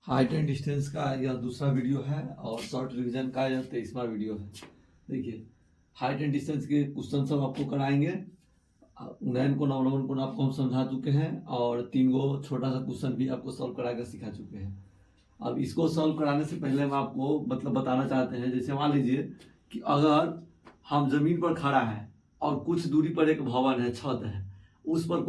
Height and distance का यह दूसरा वीडियो है और शॉर्ट रिवीजन का यह 23वां वीडियो है। देखिए, हाइट एंड डिस्टेंस के क्वेश्चन सब आपको कराएंगे। उन्नयन को नवनवन को आपको हम समझा चुके हैं और 3 गो छोटा सा क्वेश्चन भी आपको सॉल्व करा कर सिखा चुके हैं। अब इसको सॉल्व कराने से पहले हम आपको बताना चाहते हैं, जैसे मान लीजिए कि अगर हम जमीन पर खड़ा है और कुछ दूरी पर एक भवन है, छत है, उस पर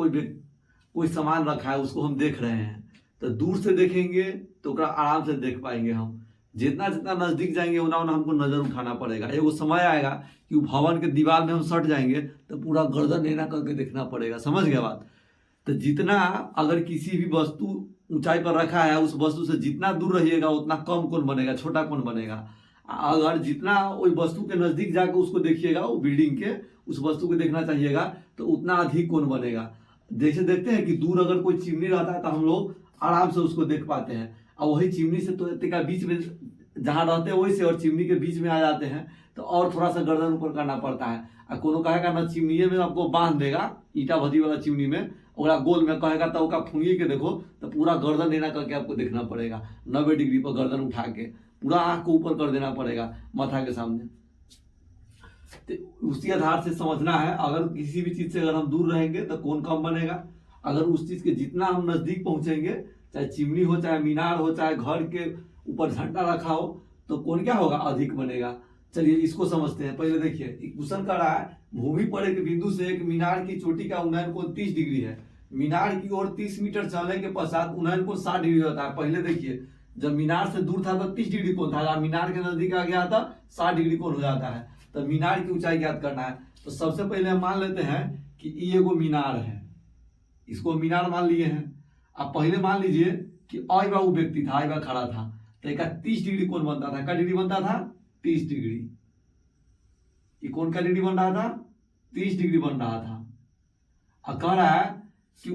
कोई सामान रखा है, उसको हम देख रहे हैं, तो दूर से देखेंगे तो आराम से देख पाएंगे हम। जितना जितना नजदीक जाएंगे उतना उतना हमको नजर उठाना पड़ेगा। एगो समय आएगा कि भवन के दीवार में हम सट जाएंगे तो पूरा गर्दन एना करके देखना पड़ेगा। समझ गया बात? तो जितना अगर किसी भी वस्तु ऊंचाई पर रखा है, उस वस्तु से जितना दूर रहिएगा उतना कम कोण बनेगा, छोटा कोण बनेगा। अगर जितना वही वस्तु के नजदीक जाकर उसको देखिएगा, वो बिल्डिंग के उस वस्तु को देखना चाहिएगा, तो उतना अधिक कोण बनेगा। जैसे देखते हैं कि दूर अगर कोई चिमनी रहता है तो हम लोग आराम से उसको देख पाते हैं, और वही चिमनी से तो बीच में जहां रहते हैं वही से और चिमनी के बीच में आ जाते हैं तो और थोड़ा सा गर्दन ऊपर करना पड़ता है। और कोनो कहेगा ना चिमनी में आपको बांध देगा, ईटा भदी वाला चिमनी में और गोल में कहेगा तो उसका फूंगी के देखो, तो पूरा गर्दन देना करके आपको देखना पड़ेगा। 90 डिग्री पर गर्दन उठा के पूरा आंख को ऊपर कर देना पड़ेगा माथा के सामने। तो उसी आधार से समझना है, अगर किसी भी चीज से अगर हम दूर रहेंगे तो कोण कम बनेगा। अगर उस चीज के जितना हम नजदीक पहुंचेंगे, चाहे चिमनी हो, चाहे मीनार हो, चाहे घर के ऊपर झंडा रखा हो, तो कोण क्या होगा? अधिक बनेगा। चलिए इसको समझते हैं। पहले देखिए, एक क्वेश्चन कर रहा है, भूमि पर एक बिंदु से एक मीनार की चोटी का उन्नयन कोण 30 डिग्री है। मीनार की ओर 30 मीटर चलने के पश्चात उन्नयन कोण 60 डिग्री होता है। पहले देखिए, जब मीनार से दूर था तो 30 डिग्री कोण था, मीनार के नजदीक आ गया था 60 डिग्री कोण हो जाता है। तो मीनार की ऊंचाई ज्ञात करना है। तो सबसे पहले हम मान लेते हैं कि ये एगो मीनार है, इसको मीनार मान लिए हैं। अब पहले मान लीजिए कि अयबा वो व्यक्ति था, अयबा खड़ा था, तो एक 30 डिग्री कोण बनता था। क्या डिग्री बनता था? 30 डिग्री। ये कोण का डिग्री बन रहा था? 30 डिग्री बन रहा था। अब कह रहा है कि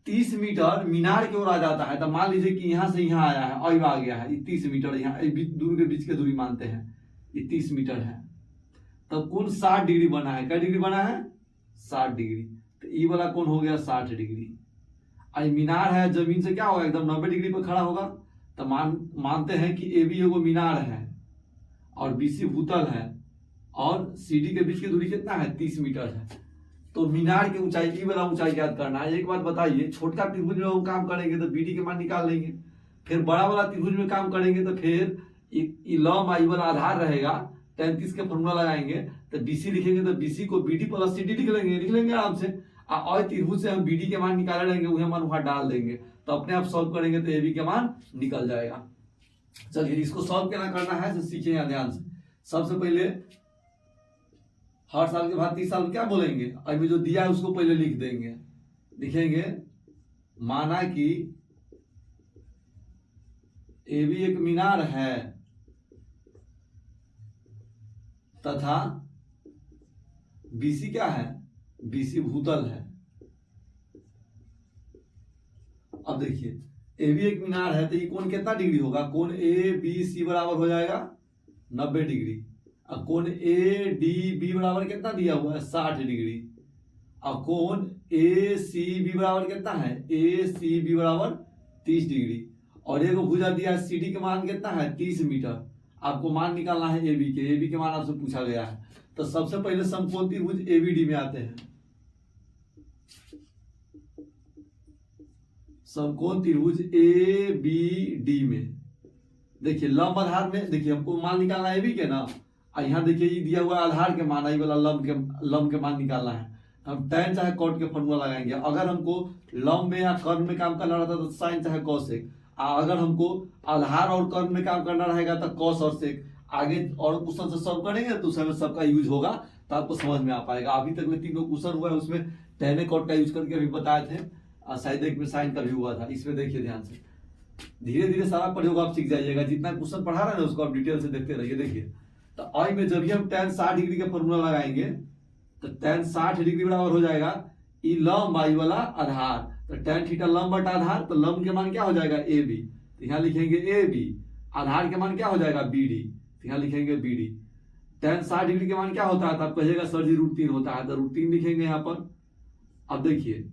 30 मीटर मीनार की ओर आ जाता है। तो मान लीजिए कि यहां से यहां आया है, अयबा आ गया है, ये 30 मीटर यहाँ दूर के बीच की दूरी मानते हैं, ये 30 मीटर है। तो कोण 60 डिग्री बना है। क्या डिग्री बना है? 60 डिग्री। तो ये वाला कोण हो गया 60 डिग्री। आज मीनार है, जमीन से क्या होगा? एकदम 90 डिग्री पर खड़ा होगा। तो मानते हैं कि ए बी एगो मीनार है और बीसी भूतल है और सीडी के बीच की दूरी कितना है? 30 मीटर है। तो मीनार की ऊंचाई, ई वाला ऊंचाई याद करना है। एक बात बताइए, छोटका त्रिभुज में हम काम करेंगे तो बीडी के मान निकाल लेंगे, फिर बड़ा वाला त्रिभुज में काम करेंगे तो फिर लंब आई वाला आधार रहेगा, 33 के फॉर्मूला लगाएंगे तो बीसी लिखेंगे तो बीसी को बीडी प्लस सीडी लिख लेंगे आराम से। और त्रिभुज से हम बीडी के मान निकाले रहेंगे, वही मान वहां डाल देंगे, तो अपने आप सॉल्व करेंगे तो एबी के मान निकल जाएगा। चलिए इसको सॉल्व कैसे करना है तो सीखें यहाँ ध्यान से। सबसे पहले हर साल के बाद 30 साल क्या बोलेंगे, अभी जो दिया है उसको पहले लिख देंगे। लिखेंगे माना कि ए भी एक मीनार है तथा बीसी क्या है? बीसी भूतल है। अब देखिए, ए भी एक मीनार है तो ये कोण कितना डिग्री होगा? कोण ए बी सी बराबर हो जाएगा 90 डिग्री। अब कोण ए डी बी बराबर कितना दिया हुआ है? 60 डिग्री। अब कोण ए सी बी बराबर कितना है? ए सी बी बराबर 30 डिग्री। और एक भुजा दिया है, सी डी के मान कितना है? 30 मीटर। आपको मान निकालना है ए बी के मान आपसे पूछा गया है। तो सबसे पहले समकोण त्रिभुज ए बी डी में आते हैं। समकोण त्रिभुज ए बी डी में देखिए, लंब आधार में देखिए हमको मान निकालना है ए बी के ना। यहाँ देखिए ये दिया हुआ आधार के मान, आई वाला लंब के मान निकालना है। हम tan चाहे कॉट के फॉर्मूला लगाएंगे। अगर हमको लंब में या कर्म में काम करना रहता तो साइन चाहे कॉसेक। अगर हमको आधार और कर्म में काम करना रहेगा तो कॉस और सेक। आगे और क्वेश्चन से सॉल्व करेंगे तो उसमें सबका यूज होगा, तो आपको समझ में आ पाएगा। अभी तक में 3 क्वेश्चन हुआ है, उसमें tan कॉट का यूज करके अभी बताए थे, शायद एक में साइन का भी हुआ था। इसमें देखिए ध्यान से, धीरे धीरे सारा प्रयोग आप सीख जाइएगा। जितना क्वेश्चन पढ़ा रहे हैं ना उसको आप डिटेल से देखते रहिए। देखिए, तो आई में जब भी हम tan 60 डिग्री का फॉर्मूला लगाएंगे तो tan 60 डिग्री बराबर हो जाएगा ई लंब आई वाला आधार। तो tan थीटा लंब बटा आधार, तो लंब के मान क्या हो जाएगा? A B. तो यहाँ लिखेंगे ए बी। आधार के मान क्या हो जाएगा? B D. तो यहाँ लिखेंगे बी डी। tan 60 डिग्री के मान क्या होता है? तो आप कहिएगा सर जी √3 होता है, तो √3 लिखेंगे यहाँ पर। अब देखिए,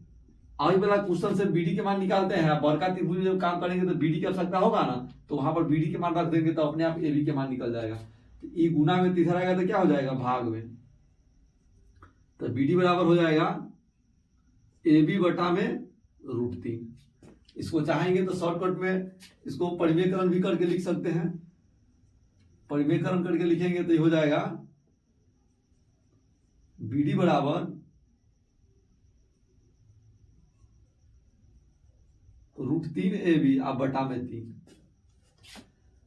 आज वाला क्वेश्चन से बीडी के मान निकालते हैं, बड़का त्रिभुज में जब काम करेंगे तो बीडी की आवश्यकता होगा ना, तो वहां पर बीडी के मान रख देंगे तो अपने आप एबी के मान निकल जाएगा। तो ई गुना में तीसरा आएगा तो क्या हो जाएगा, भाग में। तो बीडी बराबर हो जाएगा एबी बटा में √3। इसको चाहेंगे तो शॉर्टकट में इसको परिमेयकरण भी करके लिख सकते हैं। परिमेयकरण करके लिखेंगे तो ये हो जाएगा बीडी बराबर √3 AB आप बटा में 3।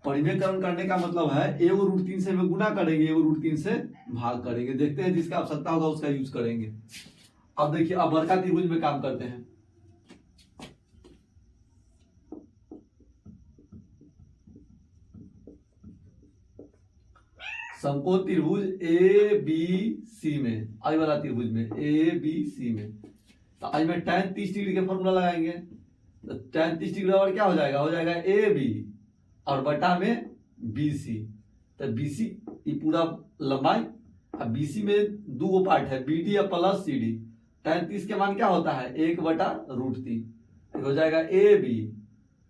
परिमेयकरण करने का मतलब है ए को √3 से में गुना करेंगे, ए को √3 से भाग करेंगे। देखते हैं जिसका आवश्यकता होगा उसका यूज करेंगे। अब देखिए, अब बड़का त्रिभुज में काम करते हैं। समकोण त्रिभुज ए बी सी में, आई वाला त्रिभुज में ए बी सी में, तो आज में tan 30 डिग्री का फॉर्मूला लगाएंगे। तो tan 30 डिग्री बराबर क्या हो जाएगा, हो जाएगा ए बी और बटा में बी सी। तो बी सी ये पूरा लंबाई, अब बी सी में दो गो पार्ट है, बी डी और प्लस सी डी। tan 30 के मान क्या होता है, 1 बटा √3 हो जाएगा ए बी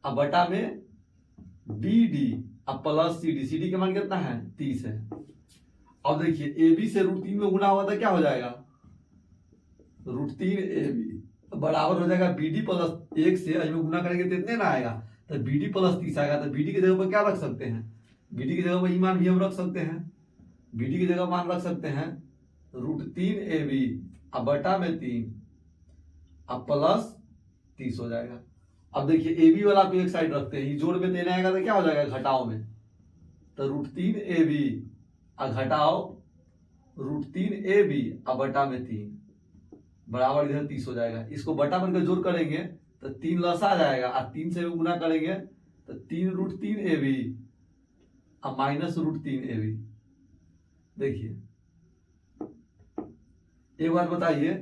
और बटा में बी डी और plus C D. C D के मान कितना है, 30 है। अब देखिए ए बी से √3 में गुना हुआ था, क्या हो जाएगा √3 ए बी बराबर हो जाएगा बी डी प्लस 1 से में गुना करेंगे तो इतने ना आएगा, तो बी डी प्लस 30 आएगा। तो बी डी की जगह पर क्या रख सकते हैं, बी डी की जगह पर ई मान भी हम रख सकते हैं। बी डी की जगह मान रख सकते हैं √3 ए बी अब बटा में 3 अब प्लस 30 हो जाएगा। अब देखिए ए बी वाला को एक साइड रखते हैं, जोड़ में देना आएगा तो क्या हो जाएगा, घटाओ में। तो √3 ए बी घटाओ √3 ए बी अब बटा में 3 बराबर इधर 30 हो जाएगा। इसको बटा बन कर जोड़ करेंगे तो 3 लसा आ जाएगा और 3 से भी गुना करेंगे तो 3 √3 ए बी अब माइनस √3 ए बी। देखिए एक बात बताइए,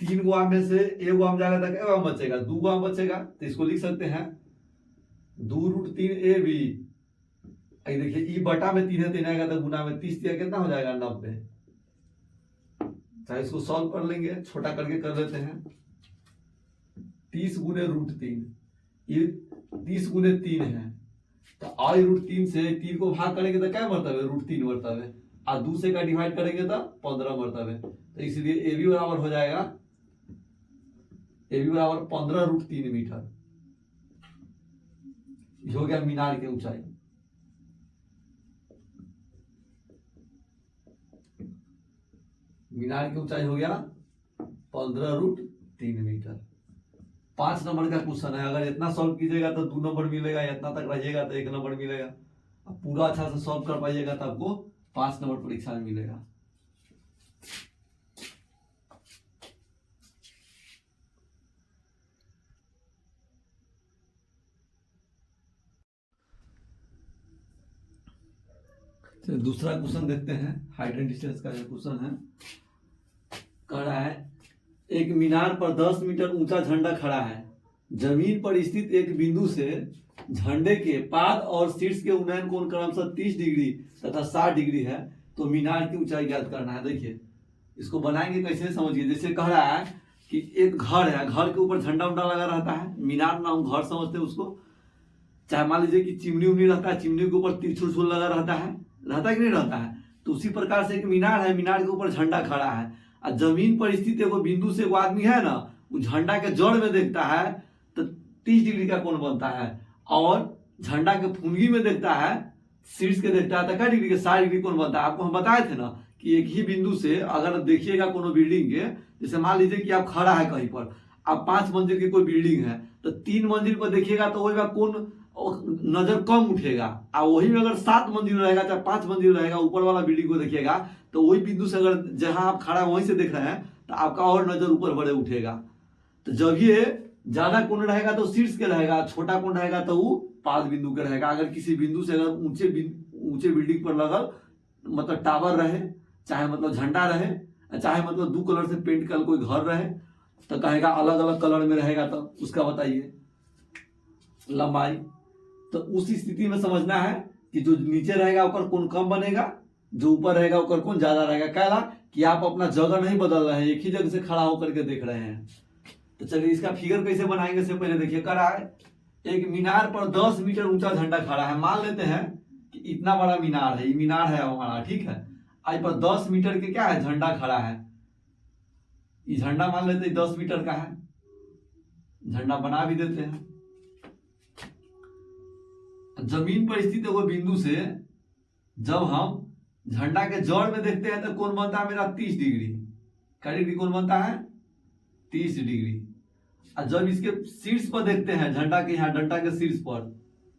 3 गो आम में से 1 गो आम जाएगा तो क्या आम बचेगा, 2 गो आम बचेगा। तो इसको लिख सकते हैं 2 √3 ए बी। देखिए ई बटा में 3 है, 3 आएगा तो गुना में 30 दिया कितना हो जाएगा, 90। चाहे इसको सॉल्व कर लेंगे, छोटा करके कर लेते हैं। 30 गुने √3, ये 30 गुने 3 है, तो आई √3 से 3 को भाग करेंगे तो क्या मरतबे, √3 मरतबे, और 2 से का डिवाइड करेंगे तो 15 मरतबे। तो इसलिए ए बी बराबर हो जाएगा, ए बी बराबर 15 √3 मीटर। हो गया मीनार की ऊंचाई। मीनार की ऊंचाई हो गया 15 √3 मीटर। 5 नंबर का क्वेश्चन है। अगर इतना सॉल्व कीजिएगा तो 2 नंबर मिलेगा, इतना तक रहिएगा तो 1 नंबर मिलेगा। अब पूरा अच्छा से सॉल्व कर पाइएगा तो आपको 5 नंबर परीक्षा में मिलेगा। दूसरा क्वेश्चन देखते हैं। हाइट एंड डिस्टेंस का जो क्वेश्चन है, कह रहा है एक मीनार पर 10 मीटर ऊंचा झंडा खड़ा है। जमीन पर स्थित एक बिंदु से झंडे के पाद और शीर्ष के उन्नयन कोण क्रमशः 30 डिग्री तथा 60 डिग्री है, तो मीनार की ऊंचाई ज्ञात करना है। देखिए इसको बनाएंगे कैसे, समझिए। जैसे कह रहा है कि एक घर है, घर के ऊपर झंडा उंडा लगा रहता है, मीनार ना हम घर समझते हैं उसको। चाहे मान लीजिए कि चिमनी उमनी रहता है, चिमनी के ऊपर त्रिशूल लगा रहता है कि नहीं रहता है, तो उसी प्रकार से एक मीनार है, मीनार के ऊपर झंडा खड़ा है और जमीन पर स्थित एगो बिंदु से एगो आदमी है ना, वो झंडा के जड़ में देखता है तो 30 डिग्री का कोण बनता है, और झंडा के फुनगी में देखता है, शीर्ष के देखता है तो क्या डिग्री के 60 डिग्री कोण बनता है। आपको हम बताए थे ना कि एक ही बिंदु से अगर देखिएगा कोनो बिल्डिंग के, जैसे मान लीजिए कि आप खड़ा है कहीं पर, आप 5 मंजिल की कोई बिल्डिंग है, तो 3 मंजिल पर देखिएगा तो वही में कोण नजर कम उठेगा, और वही में अगर 7 मंजिल रहेगा चाहे 5 मंजिल रहेगा, ऊपर वाला बिल्डिंग को देखिएगा तो वही बिंदु से अगर जहां आप खड़ा वहीं से देख रहे हैं तो आपका और नजर ऊपर बड़े उठेगा। तो जब ये ज्यादा कोण रहेगा तो शीर्ष के रहेगा, छोटा कोण रहेगा तो वो पाद बिंदु के रहेगा। अगर किसी बिंदु से अगर ऊंचे बिल्डिंग पर लगल मतलब टावर रहे, चाहे मतलब झंडा रहे, चाहे मतलब 2 कलर से पेंट कर कोई घर रहे, तो कहेगा अलग अलग कलर में रहेगा, तो उसका बताइए लंबाई। तो उस स्थिति में समझना है कि जो नीचे रहेगा उसका कोण कम बनेगा, जो ऊपर रहेगा उसका कोण ज्यादा रहेगा। कहला कि आप अपना जगह नहीं बदल रहे हैं, एक ही जगह से खड़ा होकर के देख रहे हैं। तो चलिए इसका फिगर कैसे बनाएंगे से पहले देखिए, करा है एक मीनार पर 10 मीटर ऊंचा झंडा खड़ा है। मान लेते हैं कि इतना बड़ा मीनार है, ये मीनार है हमारा, ठीक है। आज पर 10 मीटर के क्या है, झंडा खड़ा है। ये झंडा मान लेते हैं 10 मीटर का है, झंडा बना भी देते हैं। जमीन पर स्थित वो बिंदु से जब हम झंडा के जड़ में देखते हैं तो कोण बनता है मेरा 30 डिग्री। क्या डिग्री कोण बनता है, 30 डिग्री। और जब इसके शीर्ष पर देखते हैं, झंडा के यहाँ डंडा के शीर्ष पर,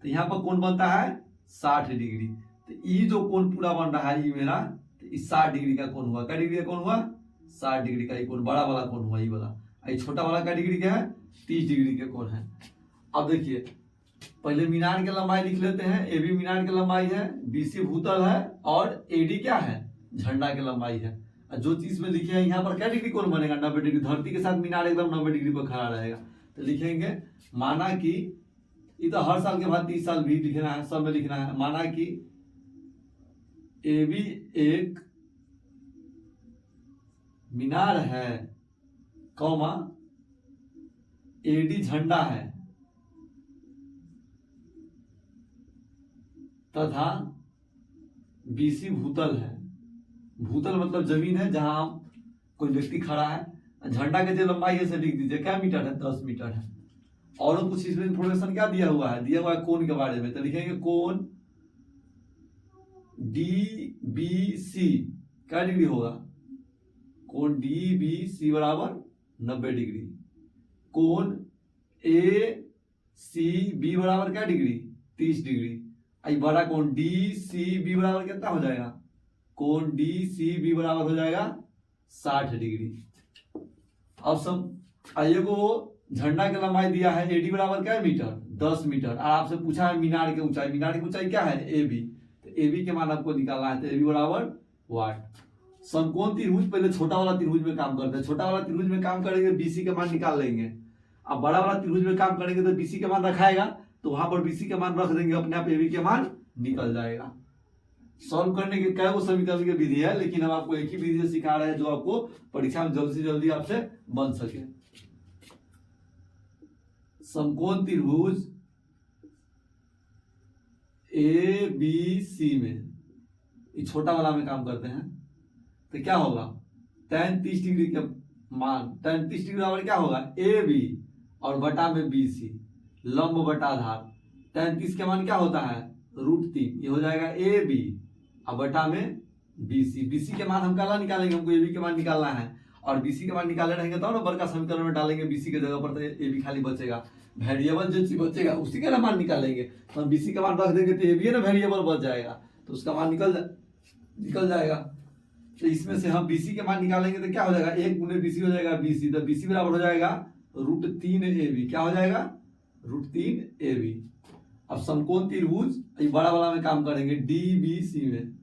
तो यहाँ पर कोण बनता है 60 डिग्री। तो ये जो कोण पूरा बन रहा है ये मेरा, तो इस 60 डिग्री का कोण हुआ। क्या डिग्री का कोण हुआ, 60 डिग्री का ये कोण, बड़ा वाला कोण हुआ ये वाला। ये छोटा वाला क्या डिग्री का है, 30 डिग्री के कोण है। अब देखिए पहले मीनार की लंबाई लिख लेते हैं। ए बी मीनार की लंबाई है, बी सी भूतल है, और ए डी क्या है, झंडा की लंबाई है। जो चीज में लिखे हैं यहाँ पर क्या डिग्री कोण बनेगा, 90 डिग्री। धरती के साथ मीनार एकदम 90 डिग्री पर खड़ा रहेगा। तो लिखेंगे माना कि, ये तो हर साल के बाद 30 साल भी लिखना है, सब में लिखना है। माना कि ए बी एक मीनार है, कौमा ए डी झंडा है, तथा बीसी भूतल है। भूतल मतलब जमीन है जहां कोई व्यक्ति खड़ा है। झंडा के जो लंबाई है से लिख दीजिए, क्या मीटर है, 10 मीटर है। और कुछ इसमें इंफॉर्मेशन क्या दिया हुआ है, दिया हुआ है कोण के बारे में। तो लिखेंगे कोण डी बी सी क्या डिग्री होगा, कोण डी बी सी बराबर 90 डिग्री। कोण ए सी बी बराबर क्या डिग्री, 30 डिग्री। आई बड़ा कोण डी सी बी बराबर कितना हो जाएगा, कोण डी सी बी बराबर हो जाएगा 60 डिग्री। अब सब आइए को झंडा की लंबाई दिया है, एडी बराबर क्या है, मीटर, 10 मीटर। और आपसे पूछा है मीनार की ऊंचाई, मीनार की ऊंचाई क्या है, ए बी। तो ए बी के मान आपको निकालना है। तो ए बी बराबर वाट। समकोण त्रिभुज, पहले छोटा वाला त्रिभुज में काम करते हैं। छोटा वाला त्रिभुज में काम करेंगे, बीसी के मान निकाल लेंगे। अब बड़ा वाला त्रिभुज में काम करेंगे तो बीसी के मान रखाएगा, तो वहां पर बीसी के मान रख देंगे, अपने आप एबी के मान निकल जाएगा। सॉल्व करने के कई वो समीकरण की विधि है, लेकिन हम आपको एक ही विधि से सिखा रहे हैं जो आपको परीक्षा में जल्दी से जल्दी आपसे बन सके। समकोण त्रिभुज ए बी सी में, ये छोटा वाला में काम करते हैं, तो क्या होगा, tan 30 डिग्री के मान, tan 30 डिग्री बराबर क्या होगा, ए बी और बटा में बी सी, लंब बटा आधार। tan 30 के मान क्या होता है, √3। ये हो जाएगा ए बी और बटा में बी सी। बी सी के मान हम क्या निकालेंगे, हमको ए बी के मान निकालना है। और बी सी के मान निकाले रहेंगे तो ना बड़का समीकरण में डालेंगे, बी सी के जगह पर तो ए बी खाली बचेगा। वेरिएबल जो चीज बचेगा उसी का मान निकालेंगे। तो हम बी सी का मान रख देंगे तो ए बी ना वेरिएबल बच जाएगा, तो उसका मान निकल जाएगा। तो इसमें से हम बीसी के मान निकालेंगे तो क्या हो जाएगा, 1 गुने बीसी हो जाएगा बीसी। तो बीसी बराबर हो जाएगा √3 ए बी। क्या हो जाएगा, √3 ए बी। अब समकोण त्रिभुज ये बड़ा वाला में काम करेंगे, डी बी सी में।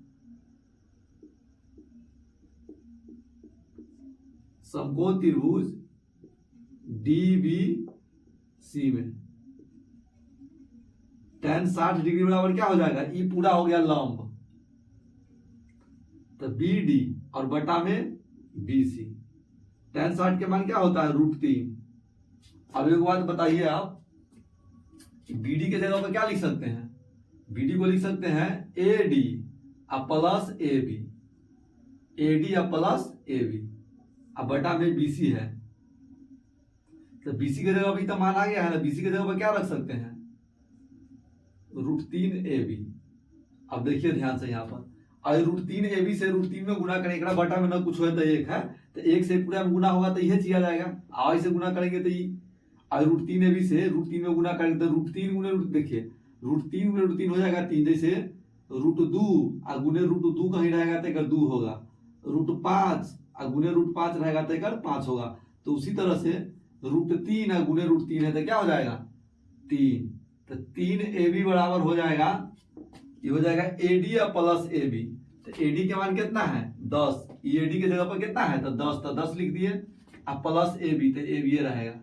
समकोण त्रिभुज डी बी सी में tan 60 डिग्री बराबर क्या हो जाएगा, ये पूरा हो गया लंब, तो बी डी और बटा में बी सी। tan 60 के मान क्या होता है, √3। अब एक बात बताइए आप, बीडी के जगह पर क्या लिख सकते हैं, बीडी को लिख सकते हैं A D plus A B, A D plus A B, अब बटा में बीसी है। तो बीसी के जगह पर तो मान आ गया है ना, बीसी के जगह पर क्या रख सकते हैं, √3 ए बी। अब देखिए ध्यान से यहाँ पर, और √3 ए बी से √3 में गुना करेंगे, बटा में ना कुछ हो तो 1 है, तो 1 से पूरा में गुना होगा तो यह चीज आ जाएगा। आई से गुना करेंगे तो ये, और √3 ए बी से √3 में गुना करेंगे तो √3 गुने देखिए √3 गुने √3 हो जाएगा 3। जैसे √2 और गुने √2 कहीं रहेगा तो 2 होगा, √5 और गुने √5 रहेगा तो 5 होगा। तो उसी तरह से √3 और गुने √3 है तो क्या हो जाएगा, 3। तो 3 ए बी बराबर हो जाएगा, ये हो जाएगा A D plus A B. तो ए डी के मान कितना है, 10। ए डी के जगह पर कितना है, तो 10, तो 10 लिख दिए। अब प्लस ए बी, तो ए बी रहेगा,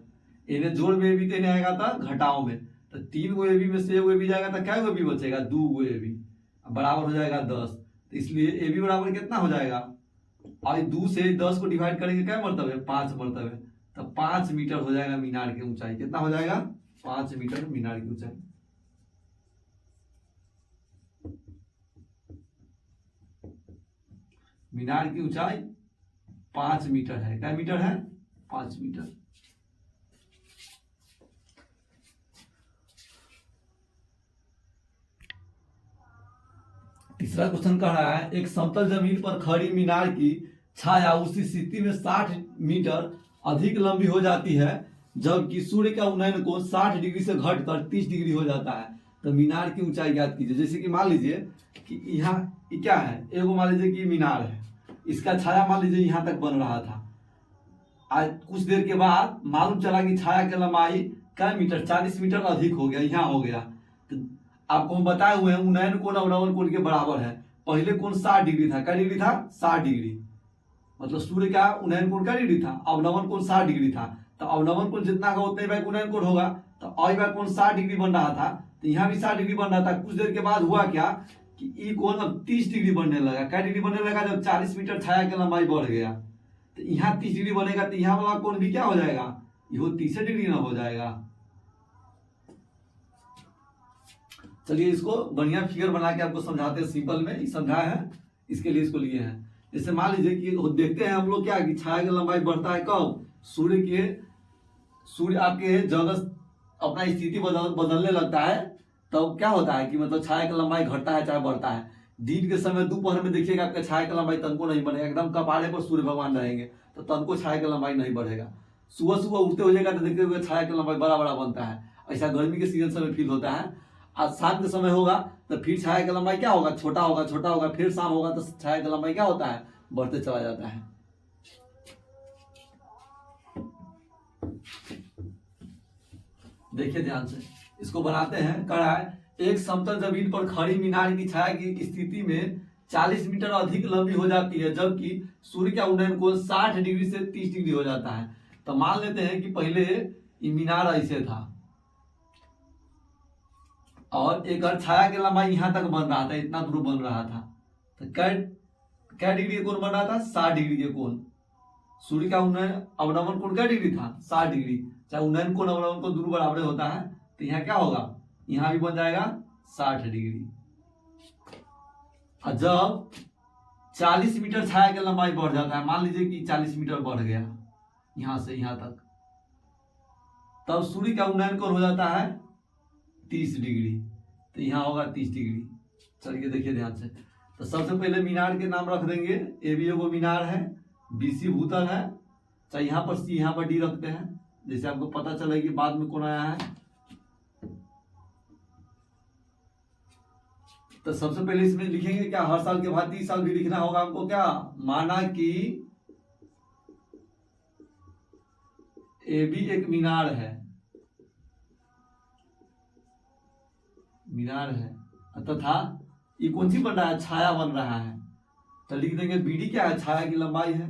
इन्हें जोड़ में ए बी तेने आएगा था घटाओ में, तो 3 गो ए बी में से एगो ए बी जाएगा तो क्या गो बी बचेगा, 2 गो ए बी, बराबर हो जाएगा 10। तो इसलिए ए बी बराबर कितना हो जाएगा, और 2 से 10 को डिवाइड करेंगे क्या मरतबे, 5 मरतबे, तो 5 मीटर हो जाएगा मीनार की ऊंचाई। कितना हो जाएगा? 5 मीटर मीनार की ऊंचाई। मीनार की ऊंचाई 5 मीटर है। क्या मीटर है? 5 मीटर। तीसरा क्वेश्चन कह रहा है, एक समतल जमीन पर खड़ी मीनार की छाया उसी स्थिति में 60 मीटर अधिक लंबी हो जाती है जबकि सूर्य का उन्नयन कोण 60 डिग्री से घटकर 30 डिग्री हो जाता है। तो मीनार की ऊंचाई ज्ञात कीजिए। जैसे कि मान लीजिए कि यहाँ क्या है, एगो मान लीजिए कि मीनार है, इसका छाया मान लीजिए यहाँ तक बन रहा था। आज कुछ देर के बाद मालूम चला कि छाया की लंबाई क्या मीटर, 40 मीटर अधिक हो गया, यहाँ हो गया। तो आपको हम बताए हुए हैं उन्नयन कोण अवनमन कोण के बराबर है। पहले कोण 60 डिग्री था। क्या डिग्री था? 60 डिग्री। मतलब सूर्य का उन्नयन कोण क्या डिग्री था? अवनमन कोण 60 डिग्री था। तो अवनमन कोण जितना होगा उतने बार उन्नयन कोण होगा। तो आई बार कोण 60 डिग्री बन रहा था, तो यहाँ भी 60 डिग्री बन रहा था। कुछ देर के बाद हुआ क्या कि ये कोण अब 30 डिग्री बनने लगा। क्या डिग्री बनने लगा? जब 40 मीटर छाया की लंबाई बढ़ गया तो यहाँ 30 डिग्री बनेगा, तो यहाँ वाला कोण भी क्या हो जाएगा? ये 30 डिग्री ना हो जाएगा। चलिए इसको बढ़िया फिगर बना के आपको समझाते हैं। सिंपल में समझाया है, इसके लिए इसको लिए हैं। जैसे मान लीजिए कि देखते हैं हम लोग क्या कि छाया की लंबाई बढ़ता है कब? सूर्य आपके जगह अपना स्थिति बदलने लगता है, तब क्या होता है कि मतलब छाया की लंबाई घटता है चाहे बढ़ता है। दिन के समय दोपहर में देखिएगा आपका छाया की लंबाई तनको नहीं बढ़ेगा, एकदम कपारे पर सूर्य भगवान रहेंगे तो तनको छाया की लंबाई नहीं बढ़ेगा। सुबह सुबह उठते हो जाएगा तो देखते हुए छाया की लंबाई बड़ा बड़ा बनता है। ऐसा गर्मी के सीजन समय फील होता है। आज शाम के समय होगा तो फिर छाया की लंबाई क्या होगा? छोटा होगा छोटा होगा। फिर शाम होगा तो छाया की लंबाई क्या होता है? बढ़ते चला जाता है। देखिए ध्यान से इसको बनाते हैं। कह रहा है एक समतल जमीन पर खड़ी मीनार की छाया की स्थिति में 40 मीटर अधिक लंबी हो जाती है जबकि सूर्य का उन्नयन कोण 60 डिग्री से 30 डिग्री हो जाता है। तो मान लेते हैं कि पहले ये मीनार ऐसे था और एक छाया की लंबाई यहाँ तक बन रहा था, इतना दूर बन रहा था। तो क्या डिग्री के कोण बन रहा था? 60 डिग्री के कोण। सूर्य का उन्नयन अवनमन कोण क्या डिग्री था? 60 डिग्री। चाहे उन्नयन कोण अवनमन कोण दोनों बराबर होता है, तो यहाँ क्या होगा? यहाँ भी बन जाएगा 60 डिग्री। और जब 40 मीटर छाया की लंबाई बढ़ जाता है, मान लीजिए कि 40 मीटर बढ़ गया यहां से यहां तक, तब सूर्य का उन्नयन कोण हो जाता है 30 डिग्री। तो यहाँ होगा 30 डिग्री। चलिए देखिए ध्यान से। तो सबसे पहले मीनार के नाम रख देंगे। ए बी एगो मीनार है, बी सी भूतल है, चाहे यहाँ पर सी यहाँ पर डी रखते हैं, जैसे आपको पता चले कि बाद में कौन आया है। तो सबसे पहले इसमें लिखेंगे क्या? हर साल के बाद 30 साल भी लिखना होगा हमको। क्या? माना कि ए बी एक मीनार है, तथा ये कौन सी बन रहा है? छाया बन रहा है। तो लिख देंगे बी डी क्या है? छाया की लंबाई है।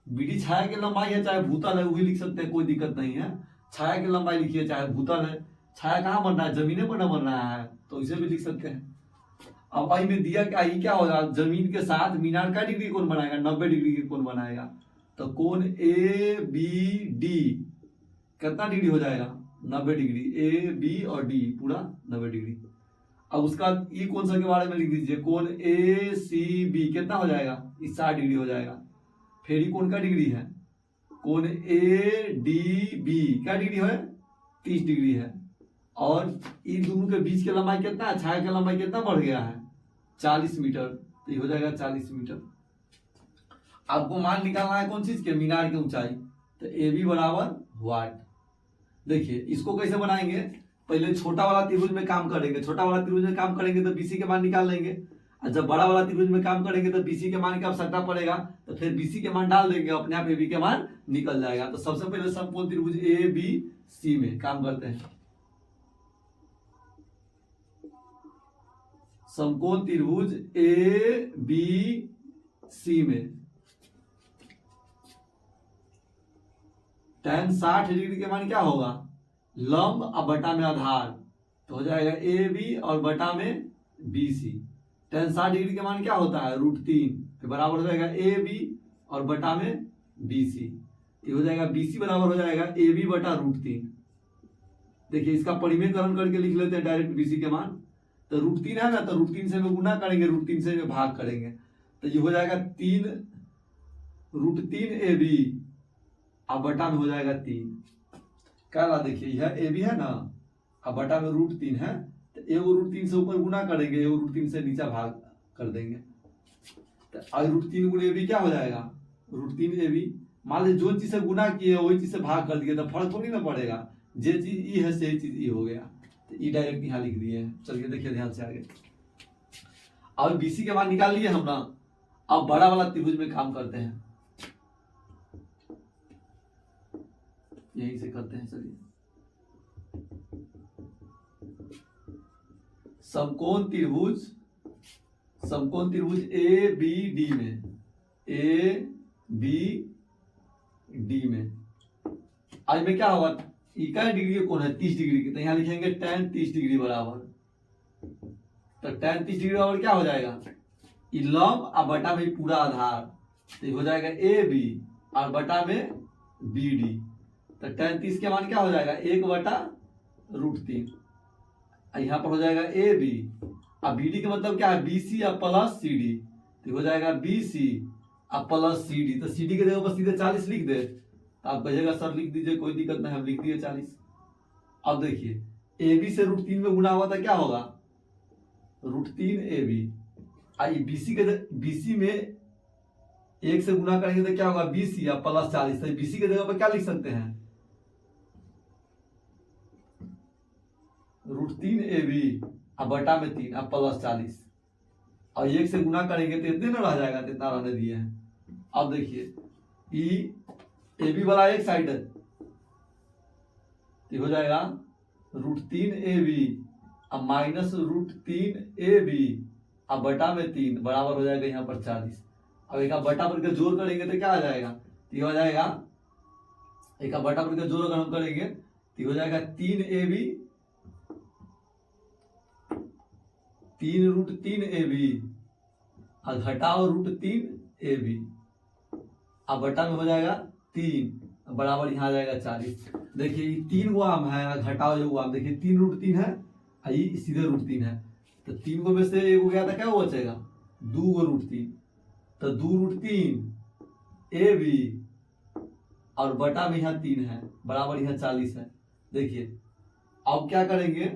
बीडी छाया की लंबाई है, चाहे भूतल है वो भी लिख सकते हैं, कोई दिक्कत नहीं है। छाया की लंबाई लिखिए, चाहे भूतल है। छाया कहाँ बन रहा है? जमीने पर न बन रहा है, तो इसे भी लिख सकते हैं। अब आई में दिया क्या, ये क्या होगा? जमीन के साथ मीनार का डिग्री कोण बनाएगा? 90 डिग्री के कोण बनाएगा। तो कोण ए बी डी कितना डिग्री हो जाएगा? 90 डिग्री। ए बी और डी पूरा 90 डिग्री। अब उसका ई कौन सा के बारे में लिख दीजिए। कोण ए सी बी कितना हो जाएगा? 60 डिग्री हो जाएगा। फिर ही कौन का डिग्री है? कोण ए डी बी क्या डिग्री है? 30 डिग्री है। और इन दोनों के बीच की लंबाई कितना है? छाया की लंबाई कितना बढ़ गया है? 40 मीटर। तो ये हो जाएगा 40 मीटर। आपको मान निकालना है कौन चीज के? मीनार की ऊंचाई। तो ए बी बराबर वाट। देखिए इसको कैसे बनाएंगे? पहले छोटा वाला त्रिभुज में काम करेंगे। छोटा वाला त्रिभुज में काम करेंगे तो बीसी के मान निकाल लेंगे। और जब बड़ा वाला त्रिभुज में काम करेंगे तो बीसी के मान की आवश्यकता पड़ेगा, तो फिर बीसी के मान डाल देंगे, अपने आप ए बी के मान निकल जाएगा। तो सबसे पहले समकोण त्रिभुज ए बी सी में काम करते हैं। समकोण त्रिभुज ए बी सी में tan 60 डिग्री के मान क्या होगा? लंब और बटा में आधार, तो हो जाएगा ए बी और बटा में बी सी। tan 60 डिग्री के मान क्या होता है √3 के बराबर हो जाएगा ए बी और बटा में बी सी। ये हो जाएगा बी सी बराबर हो जाएगा ए बी बटा √3। देखिए इसका परिमेयकरण करके लिख लेते हैं डायरेक्ट बी सी के मान। तो √3 है ना, तो √3 से में गुना करेंगे, √3 से में भाग करेंगे, तो ये हो जाएगा 3 √3 ए बी अब बटा में हो जाएगा 3। क्या रहा देखिए, यह ए बी है ना, अब बटा में √3 है, तो एगो √3 से ऊपर गुना करेंगे, एगो √3 से नीचा भाग कर देंगे, तो √3 गुणे ए बी क्या हो जाएगा √3 ए बी। मान लीजिए जो चीज से गुना किए वही चीज से भाग कर दिए तो फर्क थोड़ी ना पड़ेगा, जे चीज ई है सही चीज ई हो गया, तो ई डायरेक्ट यहाँ लिख दिए हैं। चलिए देखिए ध्यान से आगे। अब बीसी के मान निकाल लिए हम ना, अब बड़ा वाला त्रिभुज में काम करते हैं, यहीं से करते हैं। चलिए समकोण त्रिभुज ए बी डी में, ए बी डी में आज में क्या होगा, इकाई डिग्री का कोण है 30 डिग्री की, तो यहां लिखेंगे tan 30 डिग्री बराबर, तो tan 30 डिग्री बराबर क्या हो जाएगा ई लंब और बटा में पूरा आधार, तो हो जाएगा ए बी और बटा में बी डी। तो tan 30 के मान क्या हो जाएगा 1/√3, यहाँ पर हो जाएगा ए बी और बी डी का मतलब क्या है बी सी और प्लस सी डी, तो हो जाएगा बी सी और प्लस सी डी। तो सी डी के जगह पर सीधे 40 लिख दे, तो आप कहिएगा सर लिख दीजिए, कोई दिक्कत नहीं, हम लिख दिए 40। अब देखिए ए बी से √3 में गुना हुआ था क्या होगा √3 A B, I B C में 1 से गुना करेंगे तो क्या होगा बी सी या प्लस 40, तो बी सी के जगह पर क्या लिख सकते हैं √3 ए बी अब बटा में 3 अब प्लस 40, और 1 से गुना करेंगे तो इतने ना रह जाएगा, तो इतना रहने दिए हैं। अब देखिए ई ए बी वाला एक साइड है, तो हो जाएगा √3 ए बी अब माइनस √3 ए बी अब बटा में 3 बराबर हो जाएगा यहाँ पर 40। अब एक बटा पर के जोड़ करेंगे तो क्या आ जाएगा, तो हो जाएगा एक बटा पर के जोड़ अगर हम करेंगे तो हो जाएगा 3 ए बी 3 √3 ए बी और घटाओ √3 ए बी अब बटा में हो जाएगा 3 बराबर यहाँ आ जाएगा 40। देखिए ये 3 गो आम है, घटाओ जो आम, देखिए 3 √3 है, ये सीधे √3 है, तो 3 गो में से एक हो गया था, क्या वो बचेगा 2 गो √3, तो 2 √3 ए बी और बटा में यहाँ 3 है बराबर यहाँ 40 है। देखिए अब क्या करेंगे,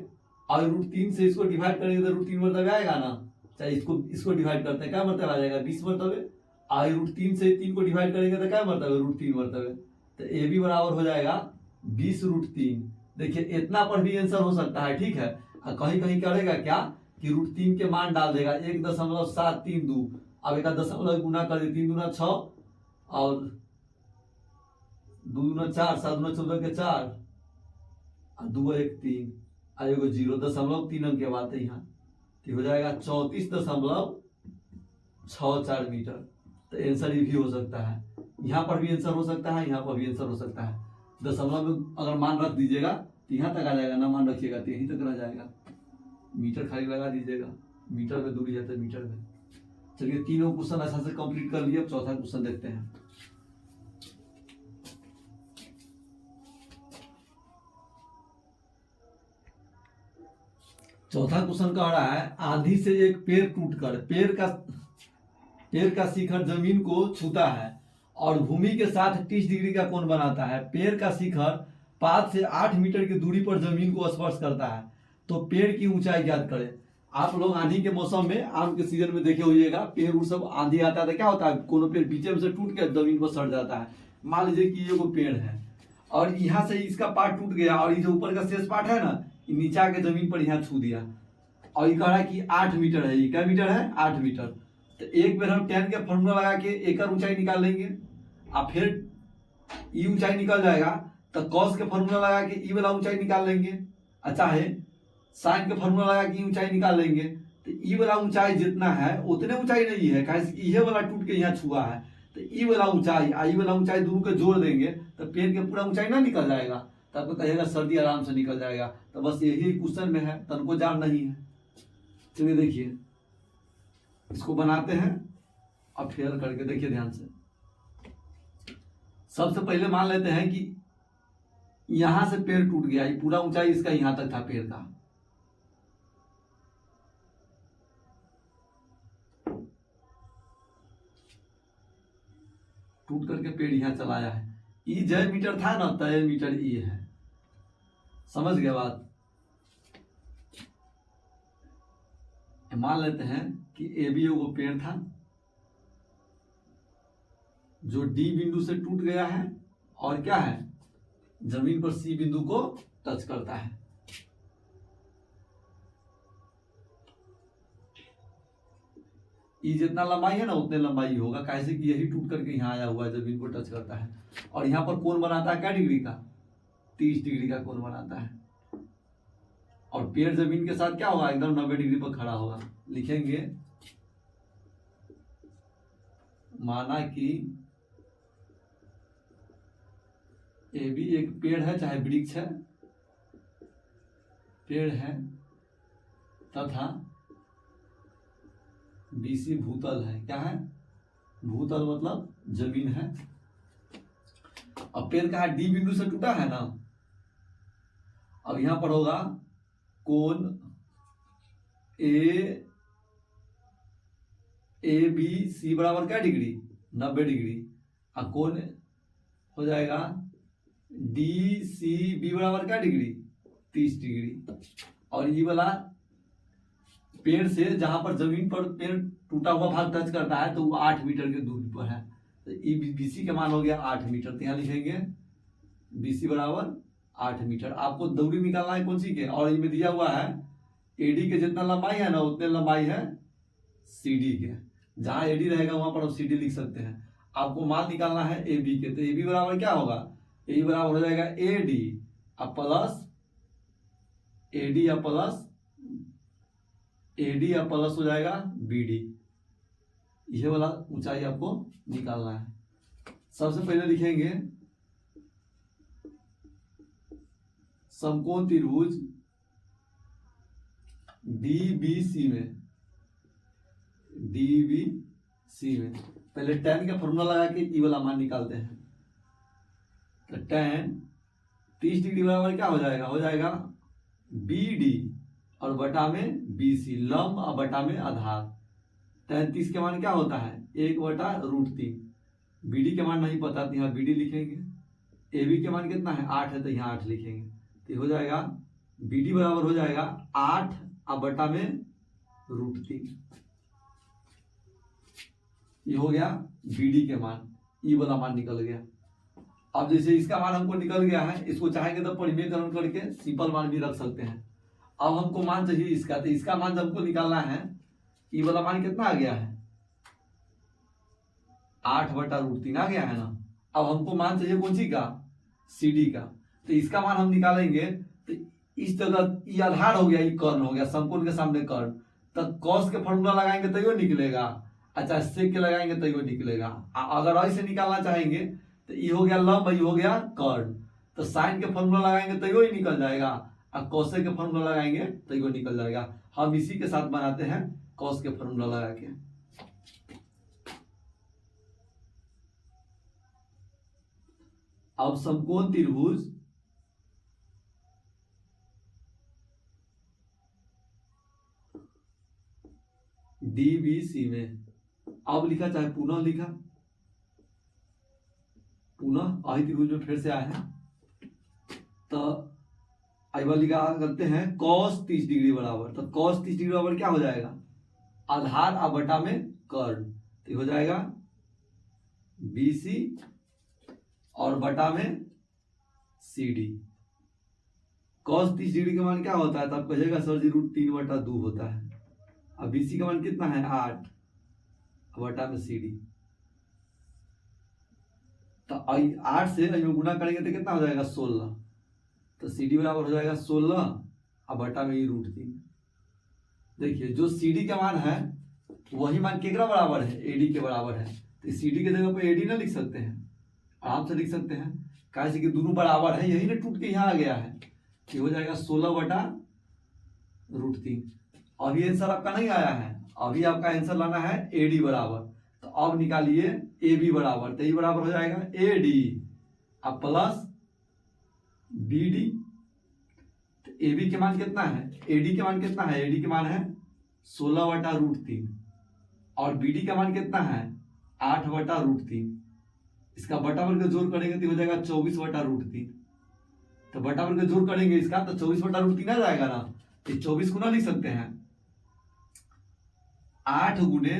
और √3 से इसको डिवाइड करेंगे तो √3 मरतबे आएगा ना, चाहे इसको डिवाइड करते हैं क्या मरतबे आ जाएगा 20 मरतबे, और √3 से 3 को डिवाइड करेंगे तो क्या मरतबे √3 मरतबे, तो ए बी बराबर हो जाएगा 20 √3। देखिए इतना पर भी आंसर हो सकता है, ठीक है। और कहीं कहीं करेगा क्या कि √3 के मान डाल देगा 1.732, अब एक दशमलव गुना कर दे, 3 दूना 6 और 2 दूना 4, 7 दूना 14 के 4 और 2 1 3 और एगो 0.3 अंक के बात है यहाँ, तो हो जाएगा 34.64 मीटर। तो आंसर ये भी हो सकता है, यहाँ पर भी आंसर हो सकता है, यहाँ पर भी आंसर हो सकता है। दशमलव में अगर मान रख दीजिएगा तो यहाँ तक आ जाएगा, ना मान रखिएगा तो यहीं तक रह जाएगा। मीटर खाली लगा दीजिएगा, मीटर में दूरी है तो मीटर में। चलिए तीनों क्वेश्चन ऐसा से कंप्लीट कर लिए, अब चौथा क्वेश्चन देखते हैं। चौथा क्वेश्चन कह रहा है आंधी से एक पेड़ टूटकर पेड़ का शिखर जमीन को छूता है और भूमि के साथ 30 डिग्री का कोण बनाता है। पेड़ का शिखर 5 से 8 मीटर की दूरी पर जमीन को स्पर्श करता है, तो पेड़ की ऊंचाई ज्ञात करें। आप लोग आंधी के मौसम में आम के सीजन में देखे होइएगा, पेड़ उड़ सब आंधी आता है तो क्या होता है, कोनो पेड़ पीछे में से टूट के जमीन पर सड़ जाता है। मान लीजिए कि ये वो पेड़ है और यहाँ से इसका पार्ट टूट गया और ये जो ऊपर का शेष पार्ट है ना, नीचा के जमीन पर यहाँ छू दिया और ये कह रहा है कि 8 मीटर है। ये क्या मीटर है 8 मीटर। तो एक बार हम tan के फॉर्मूला लगा के एकर ऊंचाई निकाल लेंगे और फिर ई ऊंचाई निकल जाएगा, तो cos के फॉर्मूला लगा के ई वाला ऊंचाई निकाल लेंगे। अच्छा है sin के फॉर्मूला लगा के ई ऊंचाई निकाल लेंगे, तो ई वाला ऊंचाई जितना है उतने ऊंचाई नहीं है, कैसे ये वाला टूट के यहाँ छुआ है, तो ई वाला ऊंचाई आई वाला ऊंचाई दोनों के जोड़ देंगे तो पेड़ के पूरा ऊंचाई ना निकल जाएगा। तब तो कहेगा सर्दी आराम से निकल जाएगा। तो बस यही क्वेश्चन में है, तनको जान नहीं है। चलिए देखिए इसको बनाते हैं अब फेयर करके देखिए ध्यान से। सबसे पहले मान लेते हैं कि यहां से पेड़ टूट गया, ये पूरा ऊंचाई इसका यहां तक था पेड़ का। टूट करके पेड़ यहां चलाया है। ई जय मीटर था ना, तय मीटर ई है। समझ गए बात? मान लेते हैं कि ए बी वो पेड़ था जो डी बिंदु से टूट गया है और क्या है, जमीन पर सी बिंदु को टच करता है। ई जितना लंबाई है ना उतने लंबाई होगा, कैसे कि यही टूट करके यहाँ आया हुआ है, जमीन को टच करता है। और यहाँ पर कोण बनाता है क्या डिग्री का, 30 डिग्री का कोण बनाता है। और पेड़ जमीन के साथ क्या होगा, एकदम 90 डिग्री पर खड़ा होगा। लिखेंगे माना कि ए भी एक पेड़ है चाहे वृक्ष है, पेड़ है तथा बीसी भूतल है। क्या है, भूतल मतलब जमीन है। अब पेड़ का डी बिंदु से टूटा है ना, अब यहां पर होगा कोण ए बी सी बराबर क्या डिग्री, 90 डिग्री। और कोण हो जाएगा डी सी बी बराबर क्या डिग्री, 30 डिग्री। और ये वाला पेड़ से जहां पर जमीन पर पेड़ टूटा हुआ भाग टच करता है तो वो 8 मीटर की दूरी पर है। तो ई बीसी का मान हो गया 8 मीटर। तो यहाँ लिखेंगे बीसी बराबर 8 मीटर। आपको दूरी निकालना है कौन सी के, और इनमें दिया हुआ है एडी के जितना लंबाई है ना उतने लंबाई है सीडी के। जहां एडी रहेगा वहां पर आप सीडी लिख सकते हैं। आपको मान निकालना है ए बी के, तो ए बी बराबर क्या होगा, ए बी बराबर हो जाएगा ए डी प्लस एडी या प्लस एडी या प्लस हो जाएगा बीडी। यह वाला ऊंचाई आपको निकालना है। सबसे पहले लिखेंगे समकोण त्रिभुज डीबीसी में, डीबीसी में पहले tan का फॉर्मूला लगा के ई वाला मान निकालते हैं। तो tan 30 डिग्री बराबर क्या हो जाएगा, हो जाएगा BD और बटा में BC, लंब और बटा में आधार। 33 के मान क्या होता है, 1/√3। BD के मान नहीं पता तो यहाँ BD लिखेंगे। AB के मान कितना है, 8 है तो यहाँ 8 लिखेंगे। तो हो जाएगा BD बराबर हो जाएगा 8 और बटा में √3। ये हो गया BD के मान, ई वाला मान निकल गया। अब जैसे इसका मान हमको निकल गया है, इसको चाहेंगे तो परिमेयकरण करके सिंपल मान भी रख सकते हैं। अब हमको मान चाहिए इसका, तो इसका मान जब हमको निकालना है, ई वाला मान कितना आ गया है, 8/√3 आ गया है ना। अब हमको मान चाहिए कौन सी का, CD का। तो इसका मान हम निकालेंगे तो इस जगह ये आधार हो गया, ये कर्ण हो गया, समकोण के सामने कर्ण। तो कॉस के फॉर्मूला लगाएंगे तो यो निकलेगा, अच्छा सेक के लगाएंगे तो यो निकलेगा। अगर ऐसे निकालना चाहेंगे तो ये हो गया लंब, ये हो गया कर्ण। तो साइन के फॉर्मूला लगाएंगे तो यो ही निकल जाएगा, और कॉसेक के फॉर्मूला लगाएंगे तो यो निकल जाएगा। हम इसी के साथ बनाते हैं कॉस के फॉर्मूला लगा के। अब समकोण त्रिभुज डीबीसी में, अब लिखा चाहे पुनः लिखा, पुनः आई त्रिभुज में फिर से आया है। तो आइवा लिखा करते हैं cos 30 डिग्री बराबर, तो cos 30 डिग्री बराबर क्या हो जाएगा, आधार और बटा में कर्ण। तो हो जाएगा BC और बटा में CD। cos 30 डिग्री का मान क्या होता है, तब कहिएगा सर जी √3/2 होता है। अब BC का मान कितना है, 8 बटा में CD। तो 8 से गुना करेंगे तो कितना हो जाएगा, 16। तो CD बराबर हो जाएगा 16 और बटा में √3। देखिए जो CD का मान है वही मान केकरा बराबर है, AD के बराबर है। तो CD के जगह पे AD ना लिख सकते हैं, आराम से लिख सकते हैं, कैसे कि दोनों बराबर है, यही ना टूट के यहाँ आ गया है। ये हो जाएगा 16/√3। अभी आंसर आपका नहीं आया है, अभी आपका आंसर लाना है AD बराबर। तो अब निकालिए AB बराबर, तो ये बराबर हो जाएगा AD अब प्लस BD। तो AB के मान कितना है, AD के मान कितना है, AD के मान है 16/√3 और BD का मान कितना है 8/√3। इसका बटाबर का जोड़ करेंगे तो हो जाएगा 24/√3। तो बटाबर का जोड़ करेंगे इसका तो 24/√3 आ जाएगा ना। तो 24 गुना लिख सकते हैं 8 गुने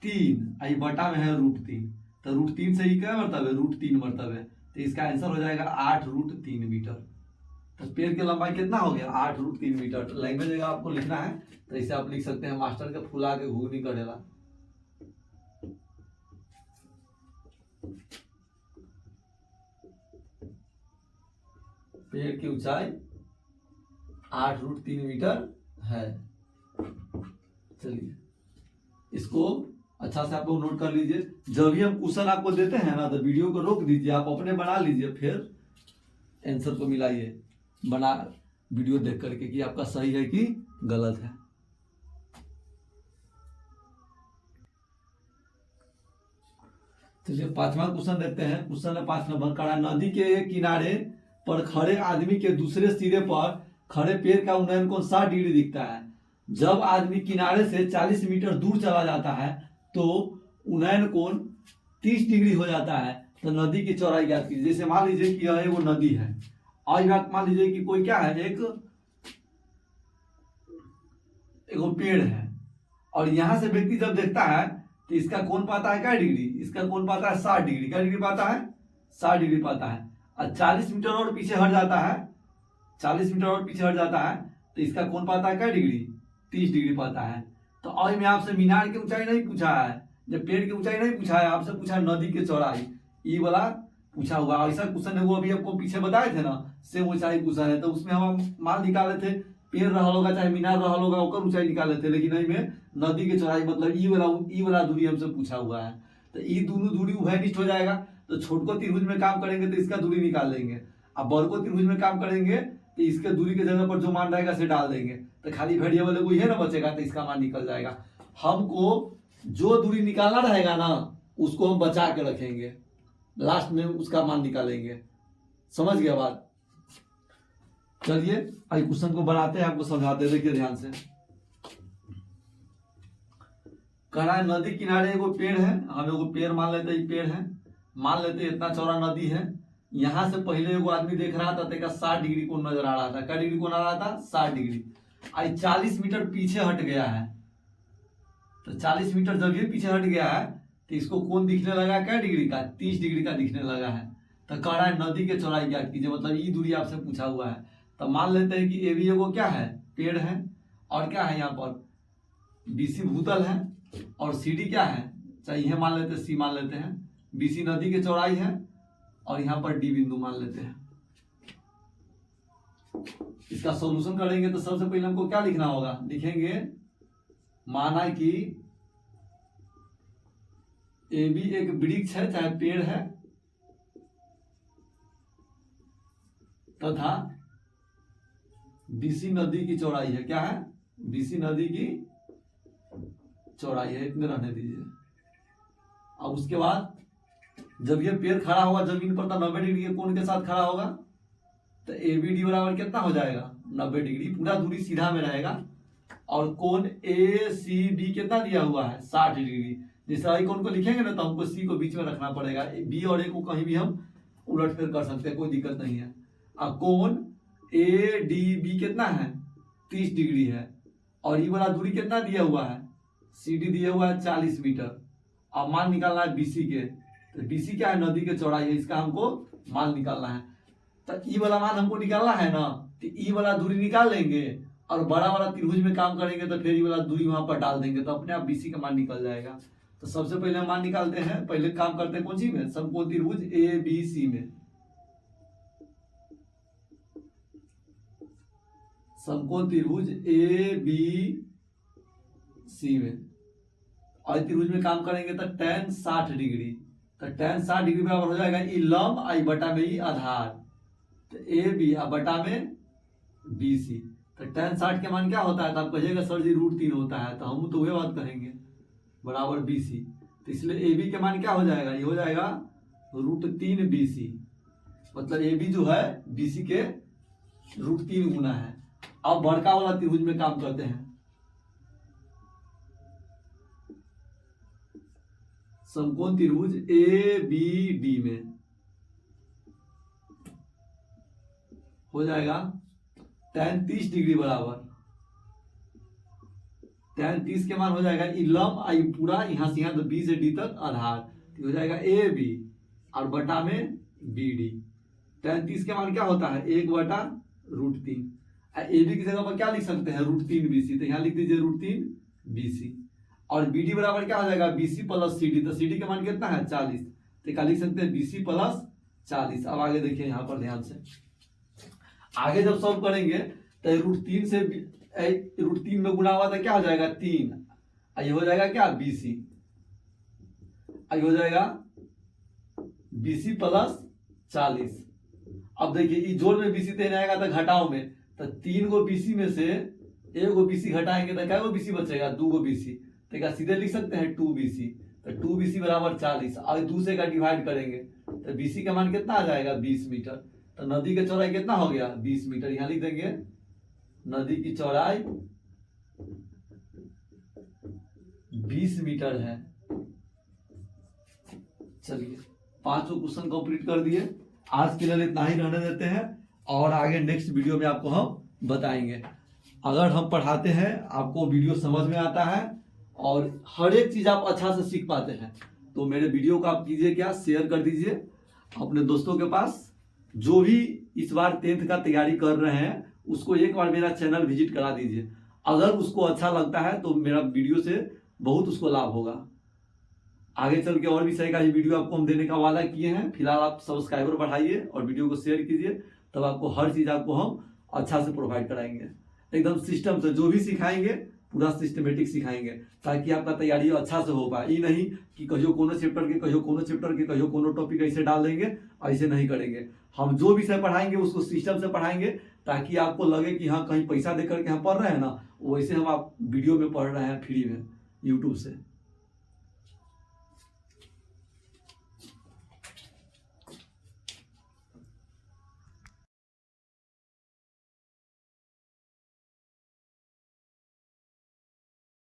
3 आई बटा में है √3। तो √3 से ही क्या मतलब है, √3 मतलब है। तो इसका आंसर हो जाएगा 8√3 मीटर। तो पेड़ की लंबाई कितना हो गया 8√3 मीटर। तो लाइन में जगह आपको लिखना है तो इसे आप लिख सकते हैं मास्टर के फुला के घूगनी करेला। पेड़ की ऊंचाई 8√3 मीटर है। चलिए इसको अच्छा से आप लोग नोट कर लीजिए। जब भी हम क्वेश्चन आपको देते हैं ना तो वीडियो को रोक दीजिए, आप अपने बना लीजिए, फिर आंसर को मिलाइए बना वीडियो देख करके कि आपका सही है कि गलत है। चलिए 5वां क्वेश्चन देखते हैं। क्वेश्चन है 5 नंबर का, नदी के किनारे पर खड़े आदमी के दूसरे सिरे पर खड़े पेड़ का उन्नयन कोण 60 डिग्री दिखता है। जब आदमी किनारे से 40 मीटर दूर चला जाता है तो उन्नयन कोण 30 डिग्री हो जाता है। तो नदी की चौड़ाई ज्ञात कीजिए। जैसे मान लीजिए कि यह वो नदी है और मान लीजिए कि कोई क्या है, एक पेड़ है और यहां से व्यक्ति जब देखता है तो इसका कोण पाता है क्या डिग्री, इसका कोण पाता है 60 डिग्री। क्या डिग्री पाता है 60 डिग्री पाता है। और 40 मीटर और पीछे हट जाता है, 40 मीटर और पीछे हट जाता है तो इसका कोण पाता है क्या डिग्री 30 डिग्री पाता है। तो और मैं आपसे मीनार की ऊंचाई नहीं पूछा है, जब पेड़ की ऊंचाई नहीं पूछा है, आपसे पूछा नदी की चौड़ाई, ये वाला पूछा हुआ। ऐसा क्वेश्चन है वो अभी आपको पीछे बताए थे ना, सेम ऊंचाई क्वेश्चन है। तो उसमें हम मान निकाले थे पेड़ रहा होगा चाहे मीनार रहा होगा ओकर ऊंचाई निकाले थे, लेकिन नहीं में नदी की चौड़ाई मतलब ई वाला दूरी हमसे पूछा हुआ है। तो ई दोनों दूरी उभयनिष्ठ हो जाएगा। तो छोटको त्रिभुज में काम करेंगे तो इसका दूरी निकाल लेंगे, अब बड़को त्रिभुज में काम करेंगे तो इसके दूरी के जगह पर जो मान रहेगा से डाल देंगे तो खाली वेरिएबल वही है ना बचेगा, तो इसका मान निकल जाएगा। हमको जो दूरी निकालना रहेगा ना उसको हम बचा के रखेंगे, लास्ट में उसका मान निकालेंगे। समझ गया बात। चलिए आज क्वेश्चन को बनाते हैं, आपको समझाते हैं, देखिए ध्यान से। कहा नदी किनारे एगो पेड़ है, हम एगो पेड़ मान लेते हैं, पेड़ है मान लेते इतना चौड़ा नदी है। यहां से पहले एगो आदमी देख रहा था तो 60 डिग्री को नजर आ रहा था। क्या डिग्री को आ रहा था 60 डिग्री। आज 40 मीटर पीछे हट गया है, तो 40 मीटर जब ये पीछे हट गया है तो इसको कौन दिखने लगा क्या डिग्री का 30 डिग्री का दिखने लगा है। तो कह रहा है नदी के चौड़ाई ज्ञात कीजिए, मतलब ये दूरी आपसे पूछा हुआ है। तो मान लेते हैं कि ए भी एगो क्या है पेड़ है और क्या है यहाँ पर BC भूतल है और CD क्या है, चाहिए मान लेते हैं C मान लेते हैं। BC नदी की चौड़ाई है और यहाँ पर D बिंदु मान लेते हैं। इसका सॉल्यूशन करेंगे तो सबसे पहले हमको क्या लिखना होगा, लिखेंगे माना कि AB एक वृक्ष है चाहे पेड़ है तथा BC नदी की चौड़ाई है। क्या है BC नदी की चौड़ाई है, इतने रहने दीजिए। अब उसके बाद जब ये पेड़ खड़ा होगा जमीन पर तो 90 डिग्री के कोण के साथ खड़ा होगा, तो ABD बराबर कितना हो जाएगा 90 डिग्री। पूरा दूरी सीधा में रहेगा और कोण ACB कितना दिया हुआ है 60 डिग्री। जैसे आई कोण को लिखेंगे ना तो हमको C को बीच में रखना पड़ेगा, B और A को कहीं भी हम उलट फेर कर सकते हैं, कोई दिक्कत नहीं है। अब कोण ADB कितना है 30 डिग्री है और ये वाला दूरी कितना दिया हुआ है CD दिया हुआ है 40 मीटर। अब मान निकालना है BC के, तो BC क्या है नदी के चौड़ाई है, इसका हमको मान निकालना है। तो ई वाला मान हमको निकालना है ना, तो ई वाला दूरी निकाल लेंगे और बड़ा वाला त्रिभुज में काम करेंगे तो फिर ये वाला दूरी वहां पर डाल देंगे तो अपने आप BC का मान निकल जाएगा। तो सबसे पहले हम मान निकालते हैं, पहले काम करते हैं कौन सी में समकोण त्रिभुज ABC में। समकोण त्रिभुज ABC में और त्रिभुज में काम करेंगे तो tan 60 डिग्री। तो tan 60 डिग्री बराबर हो जाएगा ई लंब आई बटा में ई आधार, तो AB बटा में BC। तो tan 60 के मान क्या होता है, तो आप कहिएगा सर जी √3 होता है, तो हम तो वही बात कहेंगे बराबर BC। तो इसलिए AB के मान क्या हो जाएगा, ये हो जाएगा √3 BC, मतलब AB जो है BC के √3 गुना है। अब बड़का वाला त्रिभुज में काम करते हैं, समकोण त्रिभुज ABD में हो जाएगा tan 30 डिग्री बराबर, tan 30 के मान हो जाएगा लंब आई पूरा यहां से यहां, तो B से D तक आधार, तो हो जाएगा AB और बटा में BD। tan 30 के मान क्या होता है, 1/√3। AB की जगह पर क्या लिख सकते हैं, √3 BC, तो यहाँ लिख दीजिए √3 BC। और BD बराबर क्या हो जाएगा, BC + CD, तो CD के मान कितना है 40, तो क्या लिख सकते हैं BC + 40। अब आगे देखिए यहाँ पर ध्यान से, आगे जब सॉल्व करेंगे तो √3 से √3 में गुणा हुआ तो क्या हो जाएगा 3, ये हो जाएगा क्या BC, ये हो जाएगा BC + 40। अब देखिए जोड़ में BC देना आएगा तो घटाओ में, तो 3 गो BC में से 1 गो BC घटाएंगे तो क्या गो BC बचेगा, 2 गो BC, तो क्या सीधे लिख सकते हैं 2 BC, तो 2 BC बराबर 40। और 2 से का डिवाइड करेंगे तो BC का मान कितना आ जाएगा 20 मीटर। तो नदी की चौड़ाई कितना हो गया 20 मीटर, यहाँ लिख देंगे नदी की चौड़ाई 20 मीटर है। चलिए 5 क्वेश्चन कंप्लीट कर दिए, आज के लिए इतना ही रहने देते हैं, और आगे नेक्स्ट वीडियो में आपको हम बताएंगे। अगर हम पढ़ाते हैं आपको वीडियो समझ में आता है और हर एक चीज आप अच्छा से सीख पाते हैं, तो मेरे वीडियो को आप कीजिए क्या, शेयर कर दीजिए अपने दोस्तों के पास। जो भी इस बार 10th का तैयारी कर रहे हैं उसको एक बार मेरा चैनल विजिट करा दीजिए, अगर उसको अच्छा लगता है तो मेरा वीडियो से बहुत उसको लाभ होगा। आगे चल के और भी सही का ही वीडियो आपको हम देने का वादा किए हैं। फिलहाल आप सब्सक्राइबर बढ़ाइए और वीडियो को शेयर कीजिए, तब आपको हर चीज़ आपको हम अच्छा से प्रोवाइड कराएंगे, एकदम सिस्टम से। जो भी सिखाएंगे पूरा सिस्टमेटिक सिखाएंगे, ताकि आपका तैयारी अच्छा से हो पाए। ये नहीं कि कहियो कोनो चैप्टर के कहियो कोनो चैप्टर के कहियो कोनो टॉपिक ऐसे डाल देंगे, ऐसे नहीं करेंगे। हम जो विषय पढ़ाएंगे उसको सिस्टम से पढ़ाएंगे, ताकि आपको लगे कि हाँ कहीं पैसा दे करके हम पढ़ रहे हैं ना, वैसे हम आप वीडियो में पढ़ रहे हैं फ्री में यूट्यूब से।